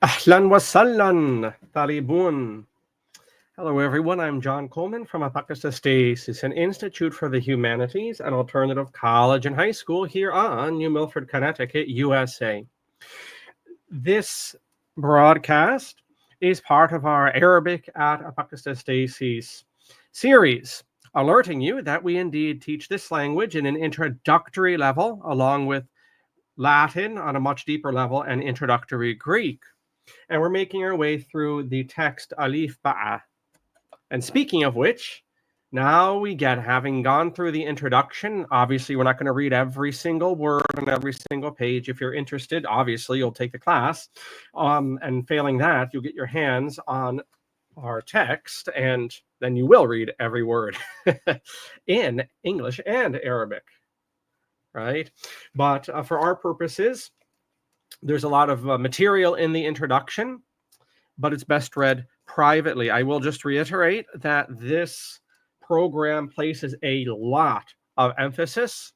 Ahlan wa sallan, talibun. Hello, everyone. I'm John Coleman from ApocatastasisInstitute for the Humanities and Alternative College and High School here on New Milford, Connecticut, USA. This broadcast is part of our Arabic at Apocatastasis series, alerting you that we indeed teach this language in an introductory level, along with Latin on a much deeper level and introductory Greek. And we're making our way through the text Alif Ba'a. And speaking of which, now we get, having gone through the introduction, obviously we're not going to read every single word on every single page. If you're interested, obviously you'll take the class. And failing that, you'll get your hands on our text, and then you will read every word in English and Arabic, right? But for our purposes, there's a lot of material in the introduction, but it's best read privately. I will just reiterate that this program places a lot of emphasis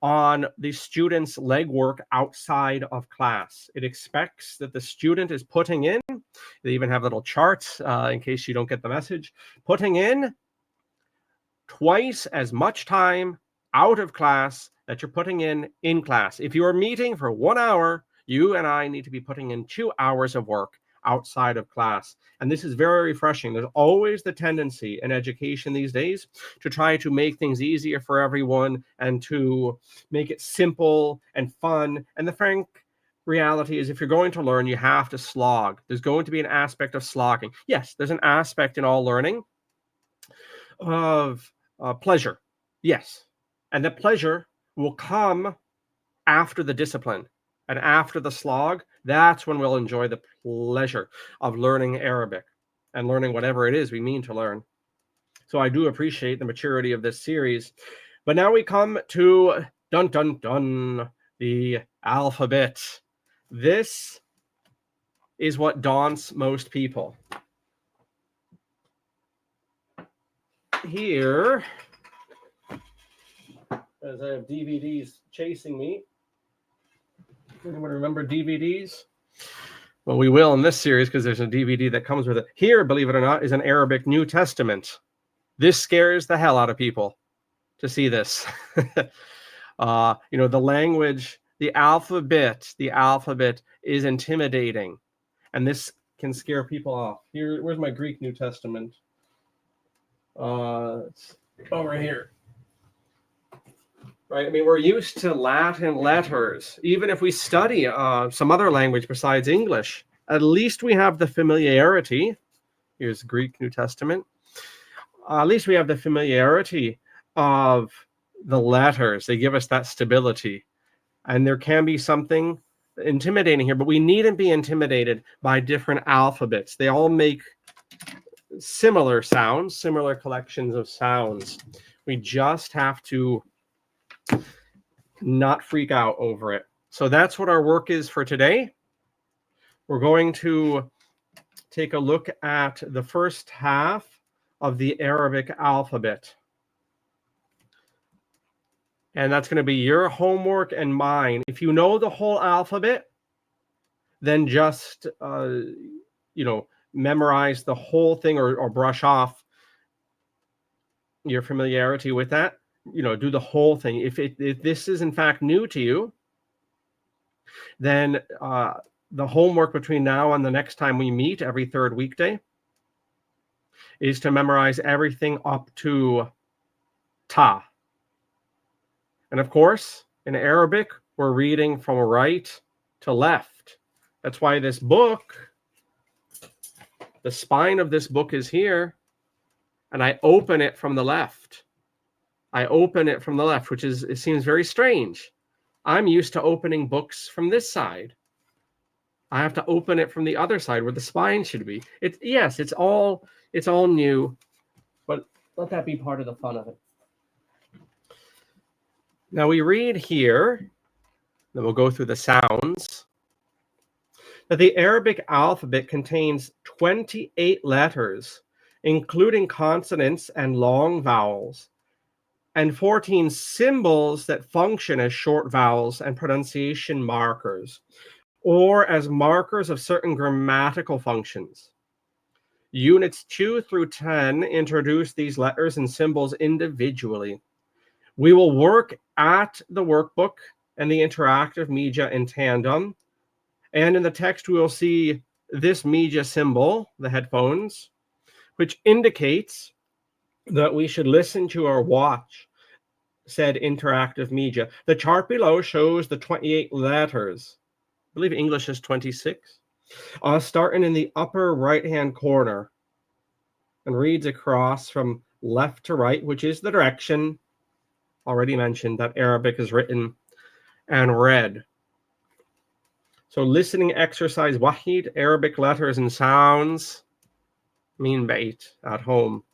on the student's legwork outside of class. It expects that the student is putting in, they even have little charts in case you don't get the message, putting in twice as much time out of class that you're putting in class. If you are meeting for 1 hour, you and I need to be putting in 2 hours of work outside of class. And this is very refreshing. There's always the tendency in education these days to try to make things easier for everyone and to make it simple and fun. And the frank reality is, if you're going to learn, you have to slog. There's going to be an aspect of slogging. Yes, there's an aspect in all learning of pleasure. Yes. And the pleasure will come after the discipline. And after the slog, that's when we'll enjoy the pleasure of learning Arabic and learning whatever it is we mean to learn. So I do appreciate the maturity of this series. But now we come to, dun dun dun, the alphabet. This is what daunts most people. Here, as I have DVDs chasing me. Anyone remember DVDs? Well, we will in this series because there's a DVD that comes with it. Here, believe it or not, is an Arabic New Testament. This scares the hell out of people to see this. The language, the alphabet is intimidating. And this can scare people off. Here, where's my Greek New Testament? It's over here. Right? I mean, we're used to Latin letters. Even if we study some other language besides English, at least we have the familiarity. Here's Greek New Testament. At least we have the familiarity of the letters. They give us that stability. And there can be something intimidating here, but we needn't be intimidated by different alphabets. They all make similar sounds, similar collections of sounds. We just have to not freak out over it. So that's what our work is for today. We're going to take a look at the first half of the Arabic alphabet. And that's going to be your homework and mine. If you know the whole alphabet, then just, memorize the whole thing or brush off your familiarity with that. Do the whole thing. If this is in fact new to you, then the homework between now and the next time we meet every third weekday is to memorize everything up to ta. And of course, in Arabic, we're reading from right to left. That's why this book, the spine of this book is here, and I open it from the left. Which it seems very strange. I'm used to opening books from this side. I have to open it from the other side where the spine should be. It's all new, but let that be part of the fun of it. Now we read here, then we'll go through the sounds, that the Arabic alphabet contains 28 letters, including consonants and long vowels, and 14 symbols that function as short vowels and pronunciation markers. or as markers of certain grammatical functions. Units 2 through 10 introduce these letters and symbols individually. We will work at the workbook and the interactive media in tandem. And in the text, we will see this media symbol, the headphones, which indicates that we should listen to or watch said interactive media. The chart below shows the 28 letters. I believe English is 26. Starting in the upper right-hand corner and reads across from left to right, which is the direction already mentioned that Arabic is written and read. So listening exercise wahid, Arabic letters and sounds, mean bait at home.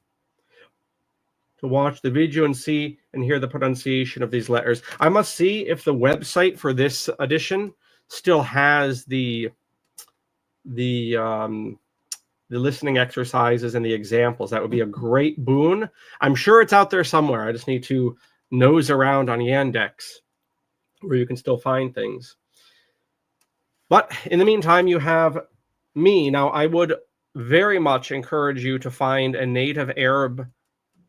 To watch the video and see and hear the pronunciation of these letters. I must see if the website for this edition still has the listening exercises and the examples. That would be a great boon. I'm sure it's out there somewhere. I just need to nose around on Yandex where you can still find things. But in the meantime, you have me. Now, I would very much encourage you to find a native Arab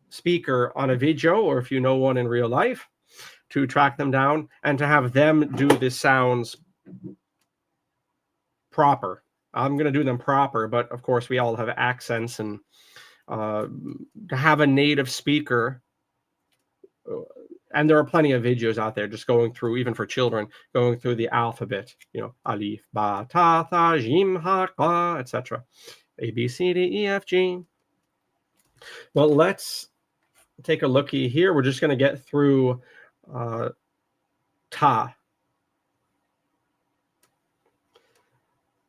speaker on a video, or if you know one in real life, to track them down and to have them do the sounds proper. I'm going to do them proper, but of course we all have accents, and to have a native speaker, and there are plenty of videos out there just going through, even for children, going through the alphabet, alif, ba, ta, tha, jim, ha, ka, etc. A, B, C, D, E, F, G. Well, let's take a looky here. We're just going to get through ta.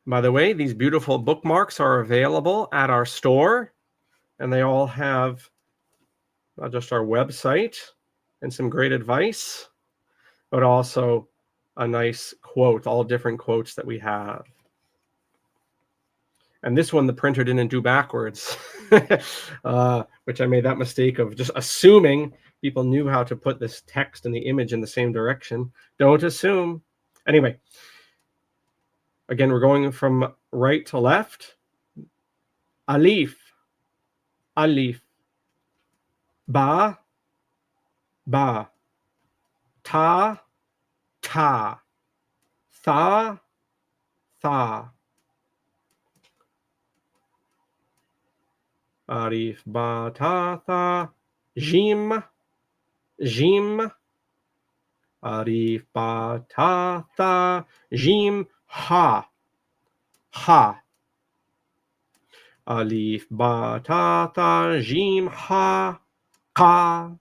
By the way, these beautiful bookmarks are available at our store, and they all have not just our website and some great advice, but also a nice quote, all different quotes that we have. And this one, the printer didn't do backwards, which I made that mistake of just assuming people knew how to put this text and the image in the same direction. Don't assume. Anyway, again, we're going from right to left. Alif, alif. Ba, ba. Ta, ta. Tha, tha. Alif, ba, ta, tha. Jim, jim. Alif, ba, ta, tha. Jim, ha, ha. Alif, ba, ta, tha. Jim, ha. Ka,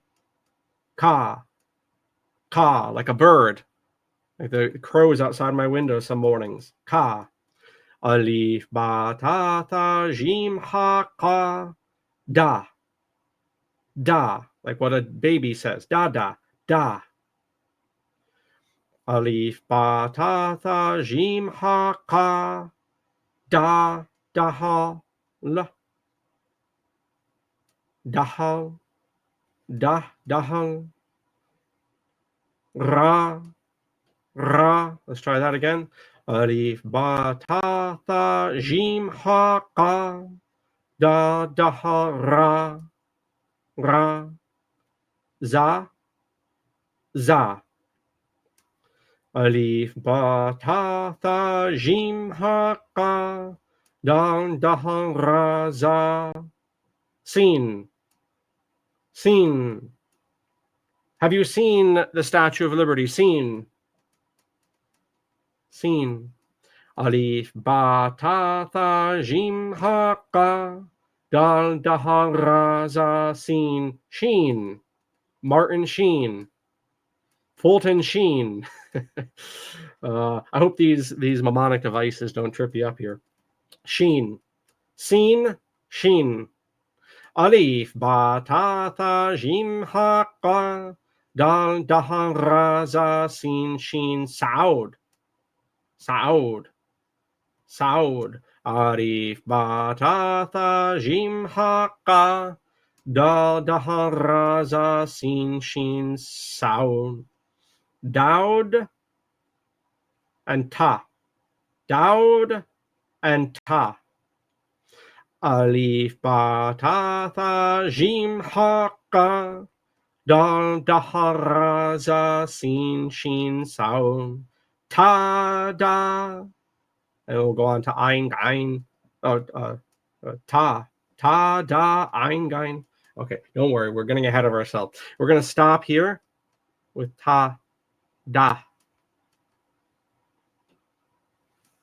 ka. Ka, like a bird. Like the crows outside my window some mornings. Ka. Alif, ba, ta, tha. Jim, ha, ka. Da. Da. Like what a baby says. Da, da, da. Alif, ba, ta, tha. Jim, ha, ka. Da, da, ha. La. Da, ha. Da, da, hung. Ra, ra. Let's try that again. Alif, ba, ta, tha. Jim, ha, ka. Da, da, ha, ra. Ra. Za, za. Alif, ba, ta, tha. Jim, ha, ka. Da, da, ha, ra, za. Sin. Sin. Have you seen the Statue of Liberty? Seen. Seen. Alif, ba, ta, tha, jim, ha, ka. Dal, da, ha, ra, za, seen. Sheen. Martin Sheen. Fulton Sheen. I hope these mnemonic devices don't trip you up here. Sheen. Seen. Sheen. Alif, ba, ta, tha, jim, ha, ka. Dal, da, ha, ra, za, seen, sheen. Saud. Saud. Saud. Alif, ba, ta, tha, jim, ha, ka. Dal, da, ha, ra, za, seen, sheen. Saud. Daud and ta. Daud, and Ta. Alif, Ba, Ta, Tha, Jim, Ha, Ka, Dal, Daha, Ra, Za, Sin, Shin, Sao, Ta, Da. And we'll go on to Ein, Gein, Ta, Ta, Da, Ein, Gein. Okay, don't worry, we're getting ahead of ourselves. We're going to stop here with Ta, Da.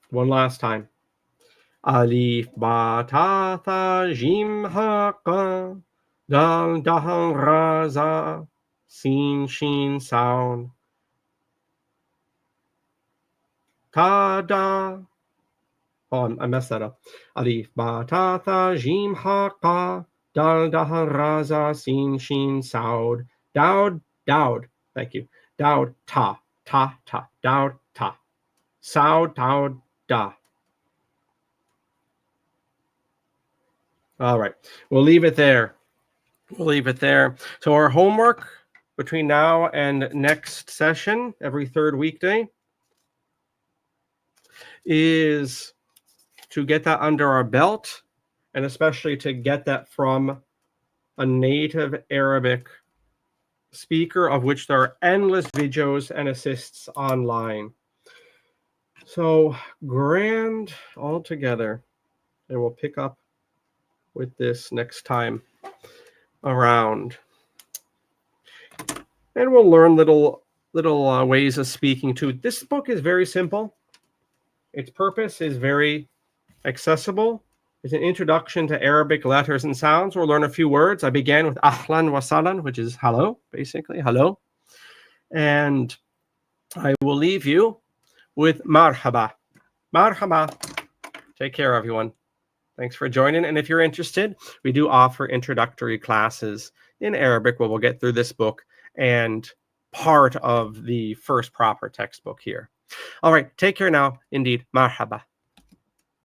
One last time. Alif, Ba, Ta, Tha, Jim, Ha, Ka, Dal, Daha, Ra, Za, Sin, Shin, Sao, Ta, Da. Oh, I messed that up. Alif, Ba, Ta, Tha, Jim, Ha, Ka, Dal, Daha, Ra, Za, Sin, Shin, Saud, Daud, Daud. Thank you. Daud, Ta, Ta, Ta, Daud, Ta. Saud, Daud, Da. All right. We'll leave it there. We'll leave it there. So our homework between now and next session, every third weekday, is to get that under our belt, and especially to get that from a native Arabic speaker, of which there are endless videos and assists online. So grand altogether, and we'll pick up with this next time around. And we'll learn little ways of speaking too. This book is very simple. Its purpose is very accessible. It's an introduction to Arabic letters and sounds. We'll learn a few words. I began with ahlan wa sahlan, which is hello, basically, hello. And I will leave you with marhaba. Marhaba. Take care, everyone. Thanks for joining. And if you're interested, we do offer introductory classes in Arabic where we'll get through this book and part of the first proper textbook here. All right, take care now. Indeed, marhaba.